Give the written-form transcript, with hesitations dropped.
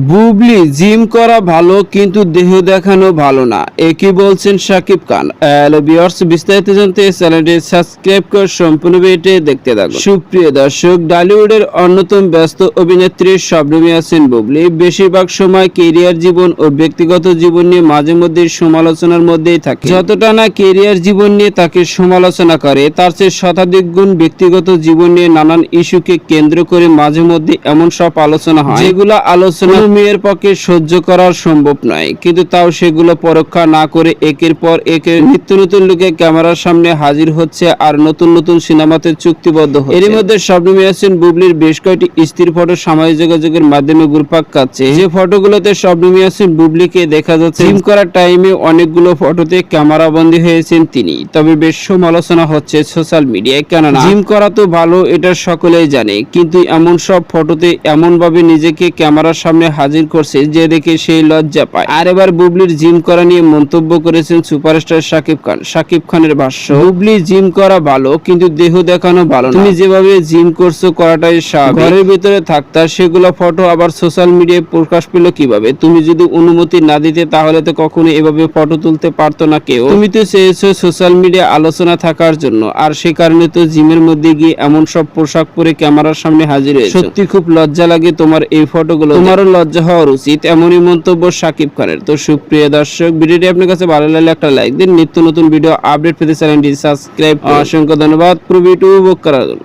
Bubly gym করা ভালো কিন্তু দেহ দেখানো ভালো না, একই বলছেন শাকিব খান। হ্যালো ভিউয়ার্স, বিস্তারিত জানতে চ্যানেলটি সাবস্ক্রাইব করে সম্পূর্ণ ভিডিওটি দেখতে থাকুন। সুপ্রিয় দর্শক, টলিউডের অন্যতম ব্যস্ত অভিনেত্রী শবনম ইয়াসমিন বুবলি বেশিরভাগ সময় কেরিয়ার জীবন ও ব্যক্তিগত জীবন নিয়ে মাঝে মধ্যে সমালোচনার মধ্যেই থাকে। যতটা না কেরিয়ার জীবন নিয়ে তাকে সমালোচনা করে, তার চেয়ে শতাধিক গুণ ব্যক্তিগত জীবন নিয়ে নানান ইস্যুকে কেন্দ্র করে মাঝে মধ্যে এমন সব আলোচনা হয় যেগুলো আলোচনা মেয়ের পক্ষে সহ্য করা সম্ভব নয়, কিন্তু তাও সেগুলো পরীক্ষা না করে একের পর এক নিত্য নতুন লোকে ক্যামেরার সামনে হাজির হচ্ছে আর নতুন নতুন সিনেমাতে চুক্তিবদ্ধ হচ্ছে। এর মধ্যে শবনম ইয়াসমিন বুবলির বেশ কয়েকটি স্থির ফটো সামাজিক যোগাযোগের মাধ্যমে ঘুরপাক খাচ্ছে। যে ফটোগুলোতে শবনম ইয়াসমিন বুবলিকে দেখা যাচ্ছে জিম করার টাইমে অনেকগুলো ফটোতে ক্যামেরা বন্দী হয়েছেন তিনি। তবে বেশ সমালোচনা হচ্ছে সোশ্যাল মিডিয়ায়, কেননা জিম করা তো ভালো, এটা সকলেই জানে, কিন্তু এমন সব ফটোতে এমন ভাবে নিজেকে ক্যামেরার সামনে হাজির করছে যে দেখে সেই লজ্জা পায়। আর এবার বুবলির জিম করা নিয়ে মন্তব্য করেছেন সুপারস্টার শাকিব খান। শাকিব খানের ভাষ্য, বুবলি জিম করা ভালো কিন্তু দেহ দেখানো ভালো না। তুমি যেভাবে জিম করছো করাটাই স্বাভাবিক। ঘরের ভিতরে থাকতা, সেগুলো ফটো আবার সোশ্যাল মিডিয়ায় প্রকাশ পেল কিভাবে? তুমি যদি অনুমতি না দিতে তাহলে তো কখনো এভাবে ফটো তুলতে পারতো না কেউ। তুমি তো চেয়েছো সোশ্যাল মিডিয়া আলোচনা থাকার জন্য, আর সে কারণে তো জিমের মধ্যে গিয়ে এমন সব পোশাক পরে ক্যামেরার সামনে হাজির হয়েছো। সত্যি খুব লজ্জা লাগে তোমার এই ফটোগুলো, তোমারও লজ্জা হওয়া উচিত। এমনই মন্তব্য শাকিব খানের। তো সুপ্রিয় দর্শক, ভিডিওটি আপনার কাছে ভালো লাগলে একটা লাইক দিন। নিত্য নতুন ভিডিও আপডেট পেতে চ্যানেলটি সাবস্ক্রাইব। অসংখ্য ধন্যবাদ পুরো ভিডিও উপভোগ করার জন্য।